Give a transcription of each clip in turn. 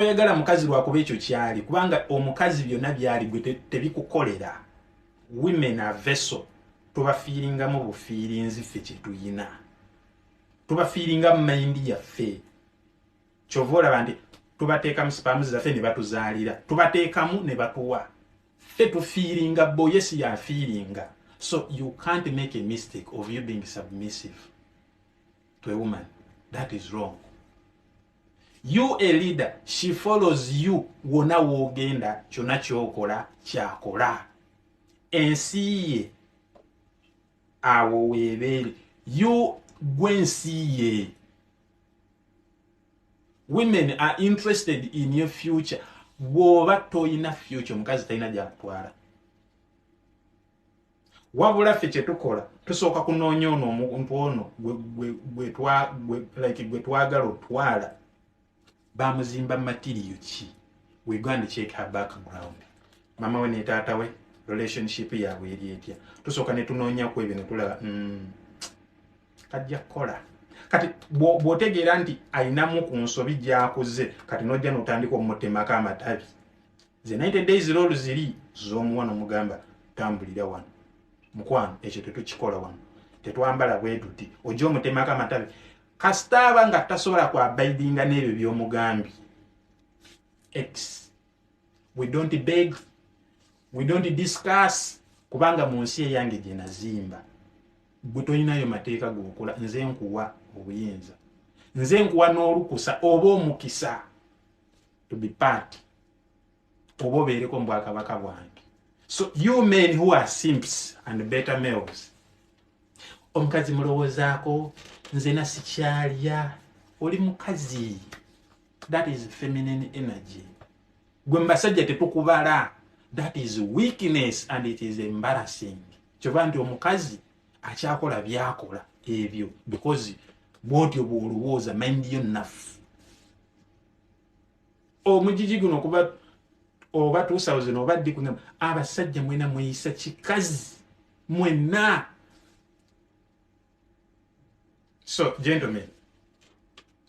oyagala mukazi lwakuba ekyo kyali kubanga omukazi byonna byali gwe tebikukolera. Women are vessel. Tubafiiringamu bufiirinzi ffe kye tuyina. Tubafiiringa mu mayindi yaffe. Kyova olaba nti tubateeka mu spams zaffe ne batuzaalira. Tubateekamu ne batuwa. Ffe tufiiringa bo, yes ya feelinga. So you can't make a mistake of you being submissive to a woman. That is wrong. You a leader, she follows you. Wona wogenda kyonna kyokola kyakola. Ensi ye awo weebeere. You gwensi ye. Women are interested in your future. Bw'oba toyina future omukazi talina gyakutwala. Wabula ffe kye tukola tusooka kunoonya ono omuntu ono gwe twagala otwala. Bamuzimba material ki? We're going to check her background. Mama we ne taata we relationship yaabwe eri etya. Tusooka ne tunoonya ku ebyo ne tulaba kajja kukola. Kati bw'otegeera nti ayinamu ku nsobi gy'akuze kati n'ojja n'otandika omutemako amatabi. Ze 90 days role ziri z'omuwa n'omugamba tambulira wano. Mukwano ekyo tetukikola wano. Tetwambala bwe tuti. Ojja omutemako amatabi. Kasitaba nga tasobola kwabaidinga n'ebyo by'omugambi. X. We don't beg. We don't discuss. Kubanga mu nsi eyange gye nazimba. Bwe toyinayo mateeka g'okola nze nkuwa obuyinza. Nze nkuwa n'olukusa oba omukisa to be part. Oba obeereko mu bwakabaka bwange. So you men who are simps and better males. Omukazi mulowoozaako nze nasikyalya. Oli mukazi. That is feminine energy. Gwe mbasajja tetukubala. That is weakness and it is embarrassing. Kyova nti omukazi akyakola byakola ebyo because bw'otyo bw'olowooza mind yo nafu. Omujiji guno kuba oba 2000 oba ddi kungamba abasajja mwena mweyisa kikazi mwena. So gentlemen,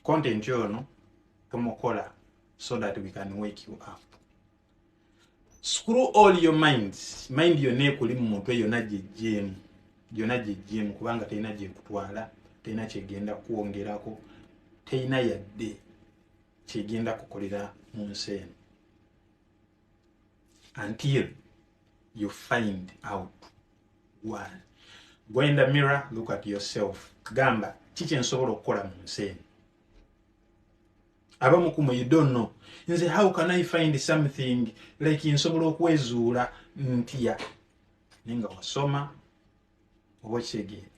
content yono tumukola so that we can wake you up. Screw all your minds. Mind yonna ekuli mu mutwe yonna gyeggyemu. Yonna gyeggyemu kubanga terina gyekutwala, terina kyegenda kwongerako, terina yadde kyegenda kukolera mu nsi eno. Until you find out why. Go in the mirror, look at yourself. Gamba, kiki nsobola okukola mu nsi eno? Abamu kumwe you don't know. Nze how can I find something like nsobola okwezuula ntya? Ninga wasoma oba kitegeera.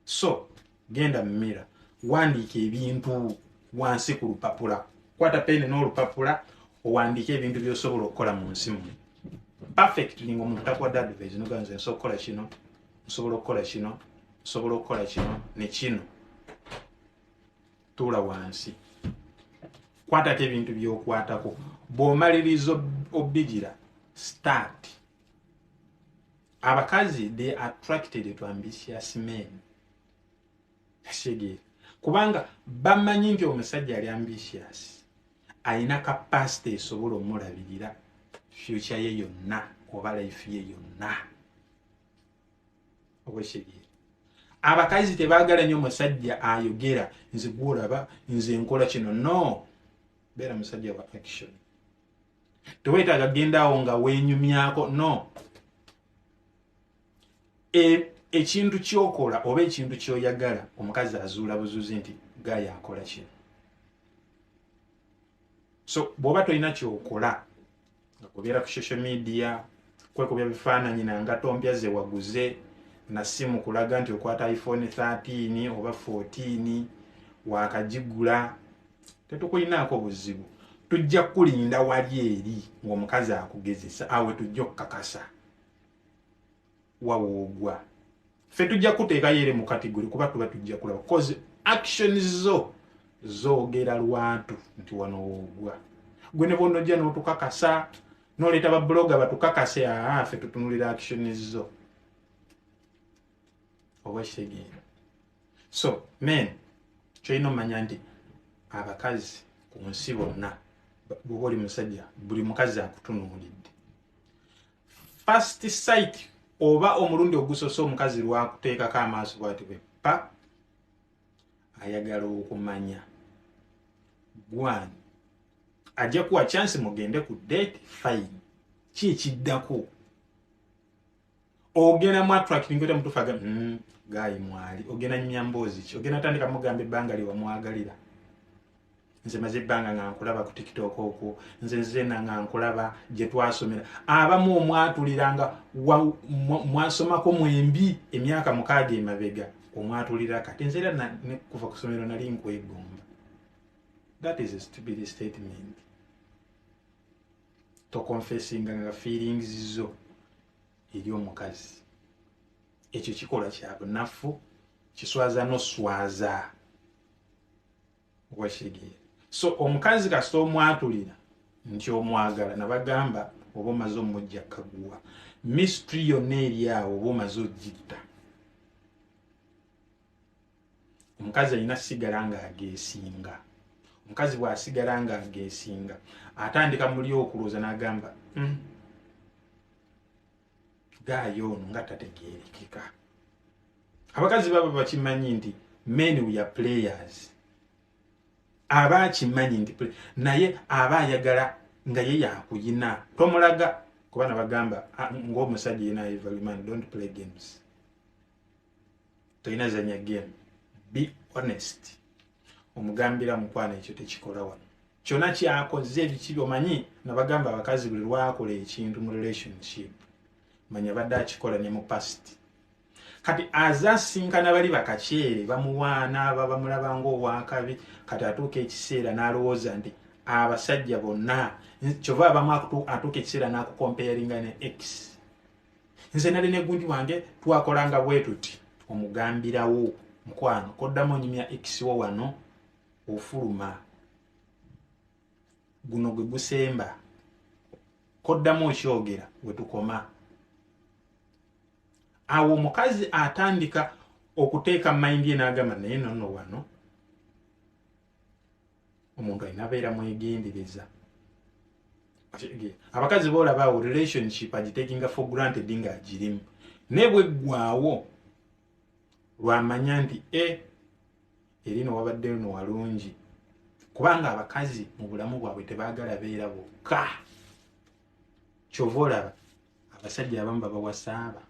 So, genda mu mirror. Wandiika ebintu wansi ku lupapula. Kwata peni n'olupapula owandiika ebintu by'osobola okukola mu nsi muno. Perfectly ng'omuntu takwadde advice noga nze nsobola okukola kino, nsobola okukola kino, nsobola okukola kino ne kino. Tuula wansi. Kwatako ebintu by'okwatako. Bw'omaliriza obbigira, start. Abakazi, they are attracted to ambitious men. Kitegeera. Kubanga bamanyi nti omusajja ali ambitious. Alina capacity esobola omulabirira future ye yonna oba life ye yonna. Oba kitegeera. Abakazi tebaagala nnyo omusajja ayogera nze gwolaba nze nkola kino. No. Beera musajja wa action. Teweetaaga gendaawo nga weenyumyako. No. Ekintu kyokola oba ekintu kyoyagala omukazi azuula buzuzi nti gaya akola kino. So bw'oba tolina kyokola nga kubeera ku social media, kwekubya bifaananyi nangato mpya ze waguze na simu kulaga nti okwata iPhone 13 oba 14 wakagigula, tetukulinaako buzibu. Tujja kulinda wali eri ng'omukazi akugezesa awe tujja okukakasa wawoogwa. Ffe tujja kuteekayo eri mu kategori kuba tuba tujja kulaba cause actions zo zoogera lwatu nti wano woogwa. Gwe ne bw'onojja n'otukakasa n'oleeta babloga batukakase ffe tutunulira actions zo. Oba kitegeera. So men, kyolina omanya nti abakazi ku nsi bonna bw'oli musajja buli mukazi akutunuulidde. First sight oba omulundi ogusoose omukazi lwakuteekako amaaso bwati bwe pa ayagala okumanya gwani ajja kuwa chance mugende ku date fine ki ekiddako ogenda mu attracting ote mutufu aga gayi mwali ogenda nyumya mboozi ki ogenda tandika mugamba ebbanga lye wamwagalira nze maze ebbanga nga nkulaba ku TikTok okwo nze nga nkulaba gye twasomera abamu omwatuliranga mwasomako mwembi emyaka 6 emabega omwatulira kati nze era ne kuva ku ssomero nali nkwegomba. That is a stupid statement. To confessing nga feelings zo eri omukazi ekyo kikola kya bunafu kiswaza noswaza washigire. So omukazi kasita omwatulira nti omwagala nabagamba oba omaze omujja kaguwa mystery yonna eri awo oba omaze ogitta. Omukazi alina sigala nga ageesinga. Omukazi bw'asigala nga ageesinga atandika muli okulooza n'agamba gaayo ono nga tategeerekeka. Abakazi baba bakimanyi nti men we are players. Aba akimanyi nti naye aba ayagala nga ye yakuyina tomulaga kuba nabagamba ng'omusajja yena everyman don't play games. Toyina zanya game. Be honest. Omugambira mukwana ekyo tekikola wano. Kyonna kyakoze ebiki omanyi nabagamba abakazi buli lwakola ekintu mu relationship manya badde akikola ne mu past. Kati azasinkana bali bakakyere bamuwaana bamulaba ng'owakabi kati atuuka ekiseera n'alowooza nti abasajja bonna kyova abamu atuuka ekiseera n'akukomparinga ne x. Nze nali ne gundi wange twakolanga bwe tuti omugambirawo mukwano koddamu onyumya x wo wano ofuluma guno gwe gusemba koddamu okyogera wetukoma. Awo omukazi atandika okuteeka mind ye n'agamba naye nono wano omuntu alina beera mwegendereza. Abakazi boolaba awo relationship agitakinga for granted nga agirimu naye bweggwaawo lwamanya nti erino wabadde no walungi kubanga abakazi mu bulamu bwabwe tebaagala beera bokka. Kyova olaba abasajja abamu babawasaaba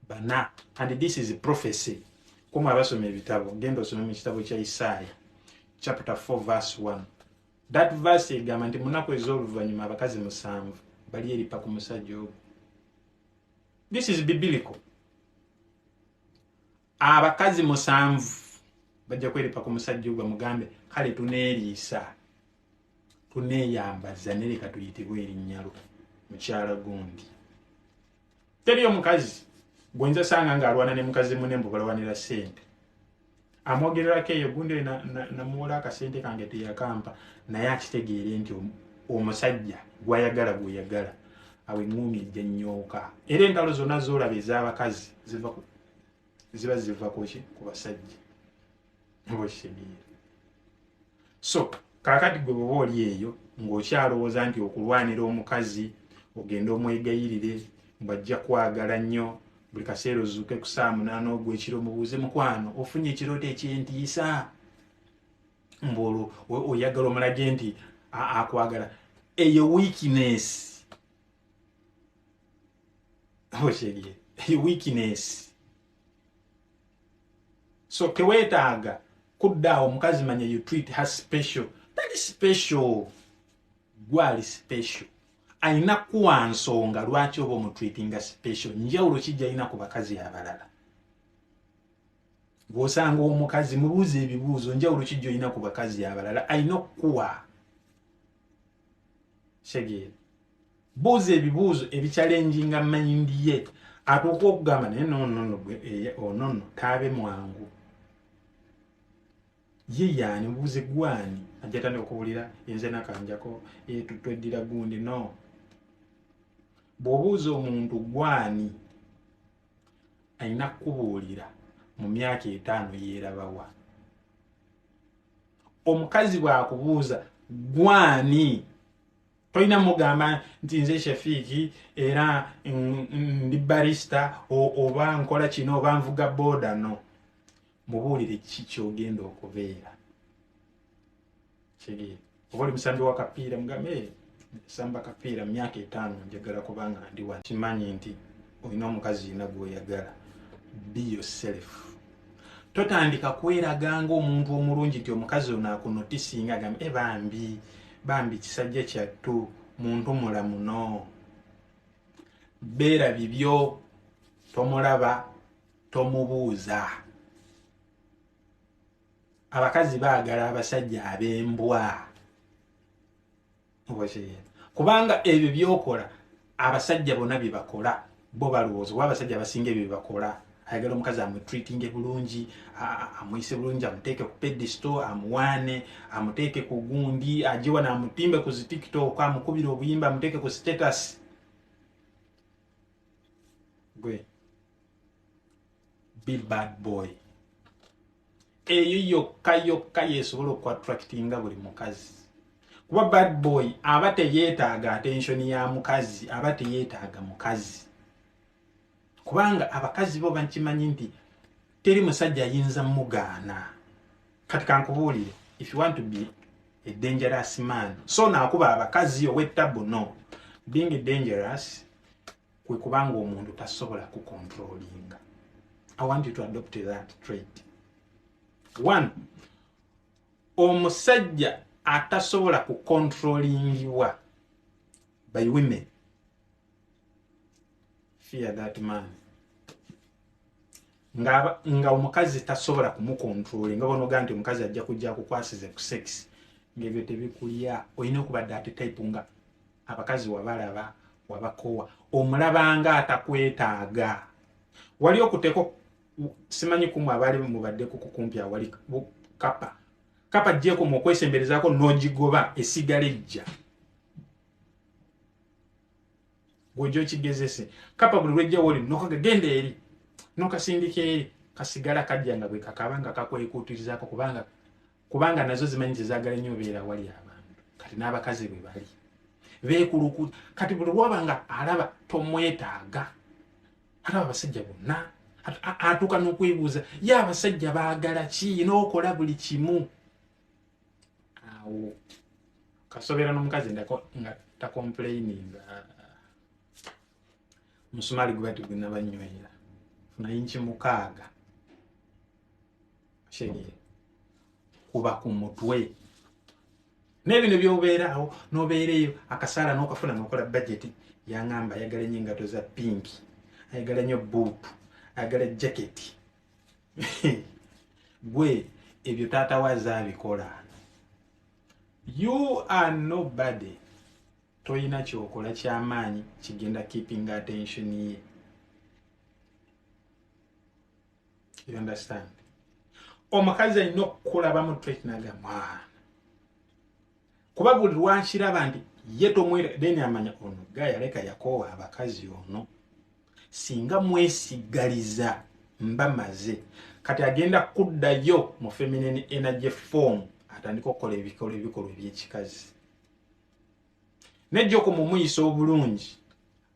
bana and this is a prophecy. Kuma abasoma ebitabo genda osome mu kitabo kya Isaiah chapter 4 verse 1. That verse egamba nti munaku ez'oluvannyuma abakazi 7 bali eripa ku musajja ogwo. This is biblical. Abakazi 7 bajja kweripa ku musajja ogwo mugambe kale tuneeriisa tuneeyambaza nereka tuyitibwe erinnyalo mukyala gundi. Teri omukazi gwenza sanga ng'alwana ne mukazi munne mbu balwanira ssente amwogererako eyo gundi namuwola akasente kange teyakampa naye akitegeere nti omusajja gwayagala gweyagala awe eŋŋumi ejja nnyooka. Era entalo zonna zoolaba ez'abakazi ziba ziva ku basajja obakitegeera. So kaakati gwe bw'oba oli eyo ng'okyalowooza nti okulwanira omukazi ogenda omwegayirire mbajja kwagala nnyo buli kaseera ozuuke ku 8 ogw'ekiro mubuuze mukwano ofunye ekirooto ekyentiisa mbolo oyagala omulage nti akwagala eyo weakness. Osheriye eyo weakness. So teweetaaga kuddaawo omukazi manya you treat her special. That is special. Gwali special. Aina kuwa nsonga lwaki oba omutreatinga special. Njawulo kijja alina ku bakazi abalala. Bw'osanga omukazi mubuuze ebibuuzo njawulo kijja alina ku bakazi abalala. Alina okuwa. Shegere. Buuza ebibuuzo ebichallenginga mind ye. Atuuka okugamba naye nono taabe mwangu. Ye yaani buuze gwani ajja tandika okuwulira yenze nakanjako tweddira gundi no. Bw'obuuza omuntu gwani alina kubuulira mu myaka 5 yeerabawa. Omukazi bw'akubuuza gwani toina mugamba nti nze Shafiki era ndi barista oba nkola kino oba nvuga boda no mubuulire kikyogenda okubeera kiri obuli musambi wa kapiira mugambe samba kapiira myaka 5 njagala kubanga ndi wa kimanyi nti olina omukazi yina gwoyagala. Be yourself. Totandika kweraganga omuntu omulungi nti omukazi ono akunotisinga agamba bambi kisajja kyattu muntu mulamu no. Beera bibyo tomulaba tomubuuza. Abakazi baagala abasajja ab'embwa kubanga ebyo byokola abasajja bonna bye bakola bo balowooza kuba abasajja abasinga ebyo bye bakola ayagala omukazi amutreatinge bulungi amuyise bulungi amuteeke ku pedestal amuwaane amuteeke ku gundi ajiwa n'amutimbe ku zi TikTok amukubira obuyimba amuteeke ku status gwe be bad boy. Eyo yokka yesobola okwa-attractinga buli mukazi kuba bad boy aba teyeetaaga attention ya mukazi aba teyeetaaga mukazi kubanga abakazi bo bankimanyi nti teri musajja ayinza mugaana. Kati kankubuulire, if you want to be a dangerous man so naakuba abakazi ow'ettabu no. Being dangerous kwe kubanga omuntu tasobola kucontrollinga. I want you to adopt that trait. 1. Omusajja atasobola kucontrollingibwa by women. Fear that man. Nga omukazi tasobola kumukontrolinga bono ganti omukazi ajja kujja kukwasize ku sex ngebyo tebikulya olina okuba that type nga abakazi wabalaba wabakowa omulabanga atakwetaaga wali okuteko simanyi kumwe abali mubadde kukumpya wali kapa jeko mukwesemberezako nojigoba esigala ejja gwojo kigezese kapa buli lwejja woli nokagenda eri nokasindika eri kasigala kajja nga bwe kakabanga kakwekuutirizako kubanga nazo zimanyi zizagala nnyo beera wali abantu kati n'abakazi bwe bali beekuluku kati buli lwabanga alaba tomwetaaga alaba abasajja bonna atuuka n'okwebuuza ye abasajja baagala ki n'okola buli kimu awo kasobera n'omukazi nga takomplaininga musumali gwe bati gwena banywera funa inchi 6 shege kuba ku mutwe n'ebino by'obeerawo n'obeereyo akasala n'okafuna n'okola budget yangamba ayagala nnyo engato za pink ayagala nnyo boot ayagala jacket gwe ebyo taata waza abikola. You are nobody. Toyina kyokola kyamaanyi kigenda keeping attention ye. You understand? Omukazi alina okukulaba mu trait n'agamba kuba buli lwankiraba nti ye tomwera then amanya ono gaya leka yakoowa abakazi ono singa mwesigaliza mba maze kati agenda kuddayo mu feminine energy form atandika okukola ebikolwa eby'ekikazi nejjo kumumuyisa obulungi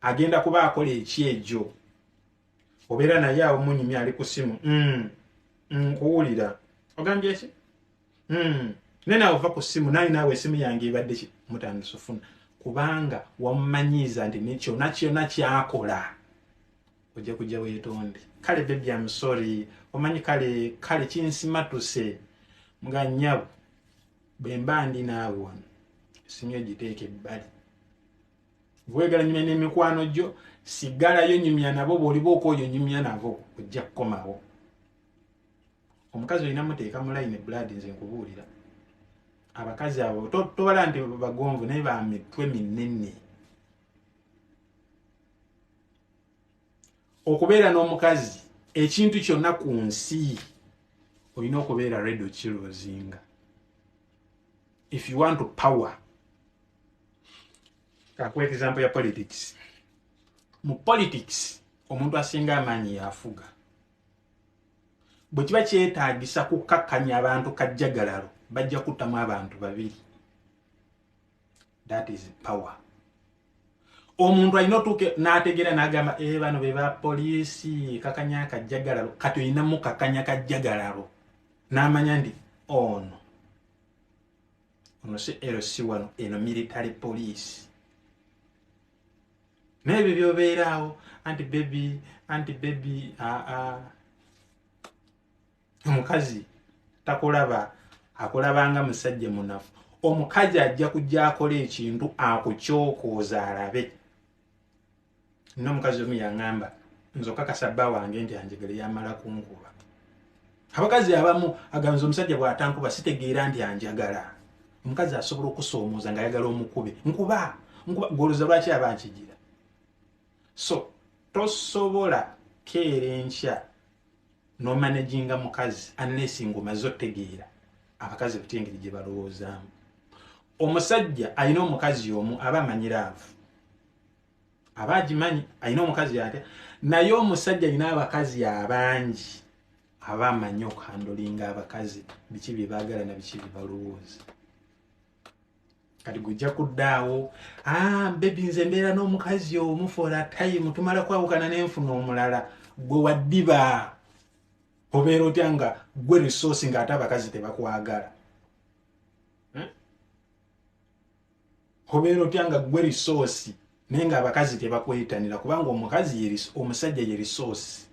agenda kuba akola ekyejo obeera naye awo munyumya ali ku simu nkuwulira ogambye ki nena ova ku simu naawe esimu yange ebadde ki mutandisa ofuna kubanga wamumanyiiza nti nekyona kyona kyakola ojja kujja weetonde. Kale baby I'm sorry omanyi kale kinsimatuse nga nnyabo bwe mba ndi naawe wano esimu ogiteeke ebbali bwegala nyumya n'emikwano gyo sigalayo nyumya nabo bw'oliba okwoyo nyumya nabo ojja kukomawo. Omukazi olina muteeka mu line blood nze nkubuulira abakazi abo tobala nti bagonvu naye ba mitwe minene. Okubeera n'omukazi ekintu kyonna ku nsi olina okubeera ready okirozinga. If you want to power, kakuwa example ya politics. Mu politics omuntu asinga amaanyi yafuga. Bwe kiba kyetaagisa kukakkanya abantu kajjagalalo bajja kuttamu abantu babiri That is power. Omuntu alina otuuke n'ategeera n'agamba bano be ba poliisi kakanya akajjagalalo kati oyinamu kakanya kajjagalalo n'amanya nti ono si LC wano eno military police. N'ebyo byobeeraawo anti baby omukazi takulaba akulabanga musajja munafu. Omukazi ajja kujja akola ekintu akukyokooza alabe. N'omukazi omu yaŋŋamba nzoka kasabba wange nti anjegere yamala kunkuba. Abakazi abamu aganza omusajja bw'atankuba sitegeera nti anjagala. Omukazi asobola okusoomooza ng'ayagala omukube nkuba goloza lwaki aba nkigira. So tosobola keera enkya n'omanaginga mukazi unless ng'omaze otegeera abakazi batya engeri gye balowoozaamu. Omusajja alina omukazi omu aba amanyiraavu, aba agimanyi alina omukazi atya, naye omusajja alina abakazi abangi aba amanyi okuhandolinga abakazi biki bye baagala na biki bye balowooza. Kati gujja kuddaawo bebi nze mbeera n'omukazi omu for a time tumala kwawukana n'enfuna omulala, gwe waddiba obeera otya nga gwe resource ng'ate abakazi tebakwagala. Obeera otya nga gwe resource naye ng'abakazi tebakwetanira kubanga omusajja ye resource.